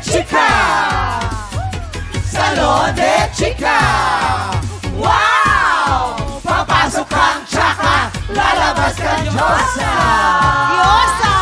Chica! Salon de Chica! Wow! Papasok kang tsaka, lalabas kang Diyosa! Diyosa!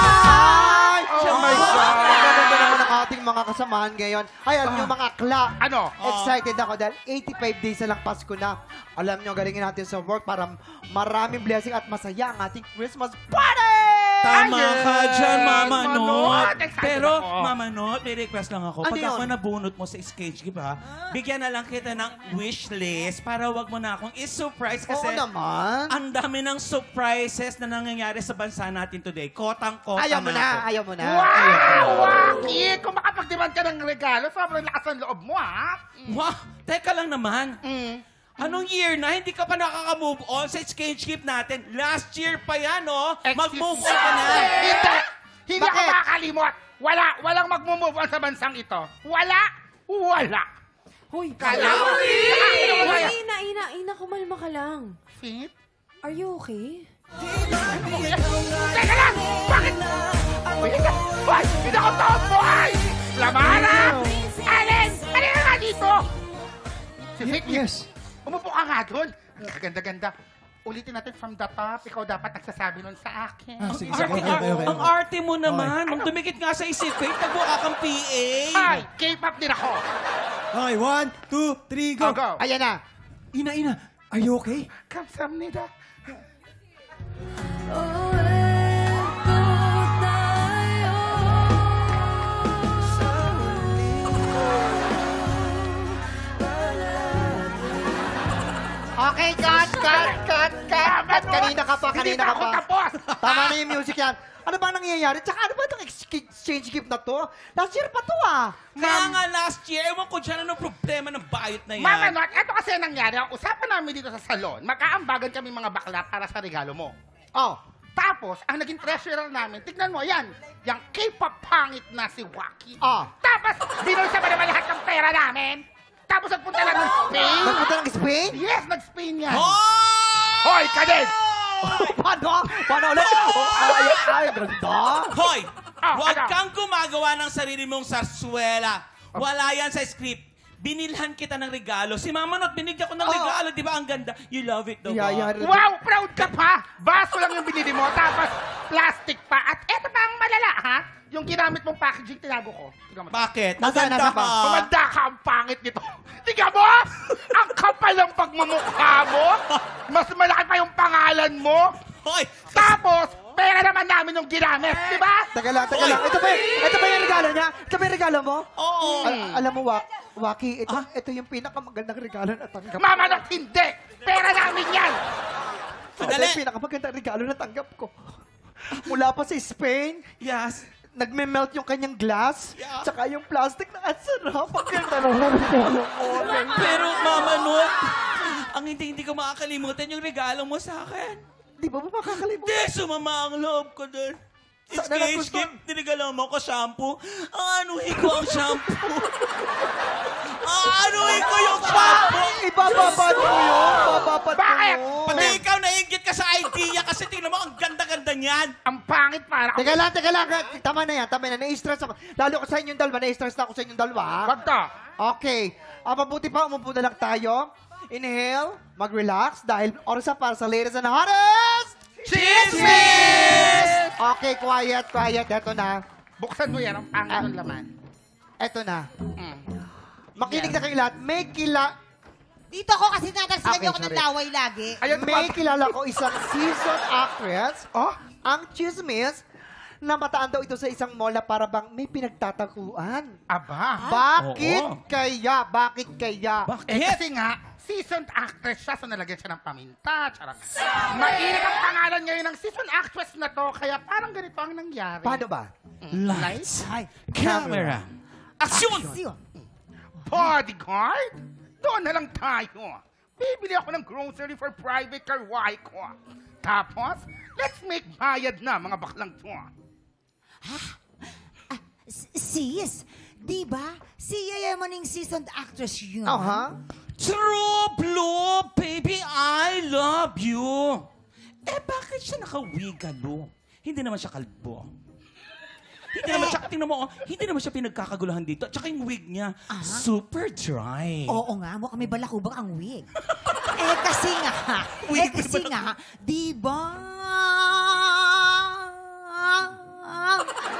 Oh my God! Maganda naman ang ating mga kasamahan ngayon. Ay, alam nyo mga akla. Ano? Excited ako dahil 85 days na lang Pasko na. Alam nyo, galingin natin sa work para maraming blessing at masaya ang ating Christmas party! Tama Yes! ka dyan, Mama Manot! Not. Excited Pero, ako. Mama Not, may request lang ako. Ano Pag ako yun? nabunot mo sa sketch, ba? Bigyan na lang kita ng wish list para wag mo na akong is-surprise kasi Oo naman. ang dami ng surprises na nangyayari sa bansa natin today. Kotang-kota Ayaw mo na ako. na, ayaw mo na. Wow! Waki! Kung makapag-demand ka ng regalo, sobrang lakas ng loob mo, ha? Wow, teka lang naman. Anong year na? Hindi ka pa nakaka-move on sa sketch gift natin. Last year pa yan, oh. Mag-move on ka na. Hindi! Hindi ako Bakit? makakalimot. Walang mag-move on sa bansang ito. Wala! Hoy, Kala Ina, mo? Ina, kumalma ka lang. Fit? Are you okay? Teka lang! Bakit? Hoy! Hindi ako tomboy! Lamara! Alin! Alin ka nga dito! Si Fit, Yes. umupo ka nga doon. Ang kaganda-ganda. Ulitin natin from the top. Ikaw dapat nagsasabi nun sa akin. Ang arte mo naman. Nung dumikit nga sa isipin, nagbuka kang PA. Hi! K-pop din ako. Okay, 1, 2, 3, go! Go! Ayan na. Ina, are you okay? 감사합니다. Okay, cut. Kanina ka pa. Hindi pa ako tapos. Tama na yung music yan. Ano ba nangyayari? Tsaka ano ba itong exchange gift na to? Last year pa to ah. Kaya nga last year, ewan ko dyan anong problema ng bayot na yan. Mama Not, eto kasi ang nangyari. Ang usapan namin dito sa salon, magkaambagan kami mga bakla para sa regalo mo. Oh. Tapos, ang naging treasurer namin, tignan mo, yan, yung K-pop pangit na si Waki. Ah. Tapos, binulsa ba naman lahat ng pera namin? Tapos, nagpunta lang ng Spain. Nagpunta ng Spain? Yes, nag-Spain yan. Hoy! Hoy, Kaden! Paano? Paano ulit? Ay, ganda. Hoy! Huwag ano? kang gumagawa ng sarili mong sarsuela. Wala yan sa script. Binilhan kita ng regalo. Si Mama Not, binigyan ko ng regalo. Di ba ang ganda? You love it, daw ba? Wow, proud ka pa! Baso lang yung binili mo, tapos plastic pa. At eto pa ang malala, ha? Yung ginamit mong packaging, tinago ko. Tignan mo. Bakit? Nasaan, Maganda nasaan ba? ka. Kumanda ka, ang pangit nito. Tingnan mo! Ang kapal ng pagmumukha mo! Mas malaki pa yung pangalan mo! Hoy! Tapos, pera naman namin yung ginamit, di ba? Teka lang. Ito ba yung regalo niya? Ito ba yung regalo mo? Oo. Alam mo, Waki, ito yung pinakamagandang regalo na tanggap ko. Mama Not, hindi! Pera namin yan! Ito Sandali. yung pinakamagandang regalo na tanggap ko. Mula pa sa Spain, Yes. nagme-melt yung kanyang glass, Yeah. tsaka yung plastic na ang sarap. Ang ganda ng regalo mo. Pero Mama Not, ang hindi ko makakalimutan yung regalo mo sa akin. Di ba makakalimutan? Hindi, sumama ang loob ko doon. Sana Sketch nagustuhan. gift, tinigala mo ko shampoo. Anuhin ko ang shampoo. Anuhin ko yung shampoo. Ibababad mo yun. Bababad mo Bakit? yun. Pati ikaw nainggit ka sa idea kasi tingnan mo, ang ganda-ganda niyan. Ang pangit para. Teka lang. Tama na yan. Na-stress ako. Lalo ko sa inyong dalawa. Na-stress na ako sa inyong dalawa. ha? Wag to. Okay. Mabuti pa, umupo na lang tayo. Inhale, mag-relax dahil oras na para sa latest and hottest Chismis! Okay, quiet. Eto na. Buksan mo yan, ang pangit ng laman. Eto na. Mm. Makinig na kayo lahat. Dito ako kasi natalsikan Okay, niyo ako ng sorry. laway lagi. Ayun, May kilala ko isang seasoned actress. Ang chismis na mataan daw ito sa isang mall na para bang may pinagtataguan. Aba. Bakit Oo. kaya? Bakit kaya? Kasi nga, seasoned actress siya, so nalagyan siya ng paminta, charot. Mainit ang pangalan ngayon ng seasoned actress na to, kaya parang ganito ang nangyari. Paano ba? Lights, camera, action! Bodyguard? Doon na lang tayo. Bibili ako ng grocery for private car ko. Tapos, let's make bayad na, mga baklang to. Sis, di ba? Si Yaya mo ning seasoned actress yun. True blue, baby, I love you. Eh, bakit siya nakawigalo? Hindi naman siya kalbo. Hindi naman siya, tingnan mo, oh, hindi naman siya pinagkakaguluhan dito. Tsaka yung wig niya, super dry. Oo nga, mukhang may balakubak ang wig. Kasi nga, di ba?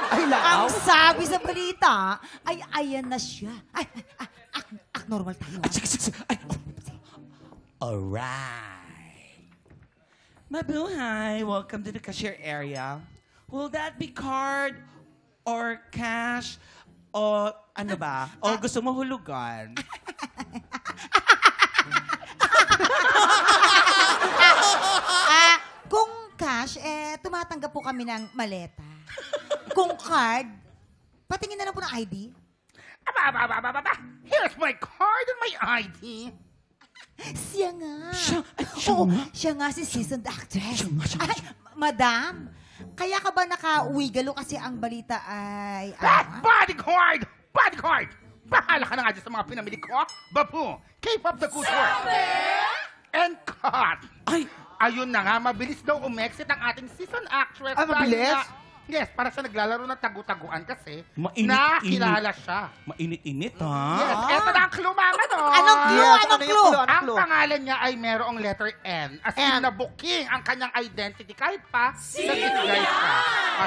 Ay, laaw. Ang sabi sa balita, ay ayan na siya. Ay, normal tayo. Ay, sige. Ay. Alright. Mabuhay, welcome to the cashier area. Will that be card or cash o ano ba? O gusto mo hulugan? Kung cash, tumatanggap po kami ng maleta. Kung card, patingin na lang po ng ID. Aba. Here's my card and my ID. Siya nga. Siya Oo, nga? siya nga si seasoned actress. Siya nga. Ay, madam, kaya ka ba naka-wigalo kasi ang balita ay... Bodyguard! Bahala ka na nga dyan sa mga pinamili ko. Babu, keep up the good work. And cut! Ay, Ayun na nga, mabilis daw umexit ang ating season actress. Ah, mabilis? Dahil nga- Yes, para siya naglalaro ng tagu-taguan kasi Mainit-init. nakilala siya. mainit-init ha? Yes, eto na ang clue, mga no? Anong clue? Yes, Anong ano yung clue? clue? Anong Ang clue? pangalan niya ay merong letter N. As in, N. na-booking ang kanyang identity kahit pa nag-disguise ka.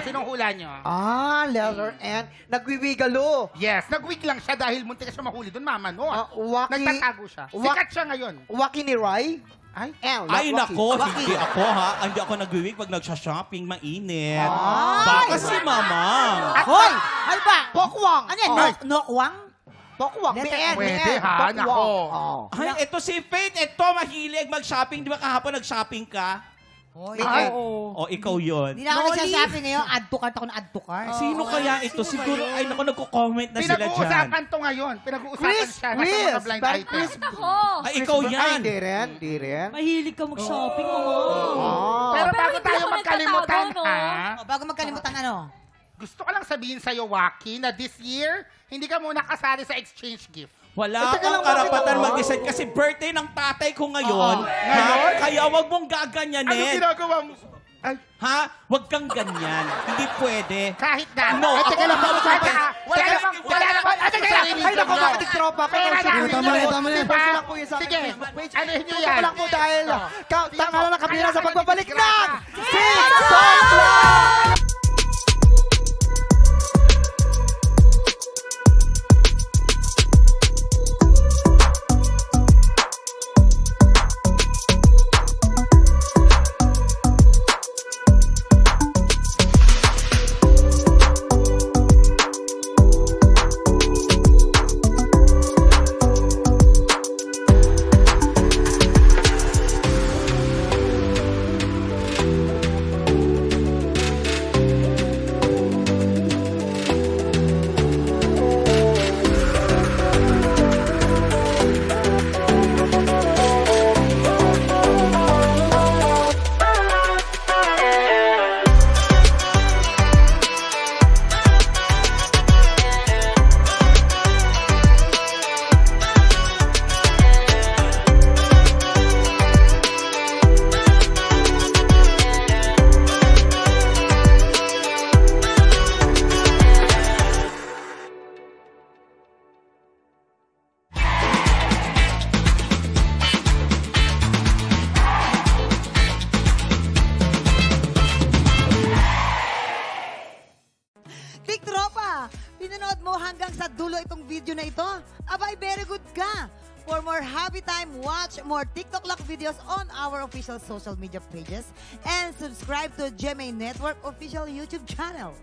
Sinong hula niyo? Letter N. Nagwiwigalo. Yes, nag-wig lang siya dahil muntik siya mahuli doon, mama, no? Waki. Nagtatago siya. Sikat siya ngayon. Waki ni Rai. Ay, L. Ay, not Waki. nako, Waki. hindi ako ha. Hindi ako nag-wiwig pag nagsha-shopping, mainit. Ay! Baka si mamang. Hoy! Ano ba? Pokwang. Ano yan? Ay. Nokwang? Pokwang. Letter BN. Pwede, ha? Pokwang. Nako. Oh. Ay, ito si Faith. Ito, mahilig mag-shopping. Di ba kahapon nag-shopping ka? Hoy, Ay. O, ikaw yun. Hindi na ako nagsashopping ngayon. Add to cart ako na add to cart. Sino kaya ito? Siguro, ay naku, nagko-comment na sila dyan. Pinag-uusapan to ngayon. Pinag-uusapan Chris, siya. Nasa mga blind Bad item. Chris. Ay, ikaw Ay, yan. di rin. Di rin. Mahilig ka mag-shopping, mo. Oh. Pero Pero bago hindi tayo ako magkalimutan, nagtatago, no? ha? O, bago magkalimutan ano? Gusto ko lang sabihin sa'yo, Waki, na this year, hindi ka muna kasali sa exchange gift. Wala Teka lang, akong karapatan bakit ako? mag-decide kasi birthday ng tatay ko ngayon. Oo. Ha? Ngayon? Kaya wag mong Ano gaganyanin. ginagawa mo? Ay, Ha? Wag kang ganyan. Hindi pwede. kahit na. No, Ay, teka ako lang, mag-usapan. wala namang, ay, teka lang. Ay, naku, makitigtropa ka. Pera na. Tama yan, tama yan. Post lang po yan sa aking Sige, Facebook page. anuhin nyo Tutok yan. lang po dahil Ito. tanga na kami na sa pagbabalik ng Disgrasya. Season Vlog! Big Tropa, pinanood mo hanggang sa dulo itong video na ito? Abay, very good ka! For more happy time, watch more TikTok Lock videos on our official social media pages and subscribe to GMA Network official YouTube channel.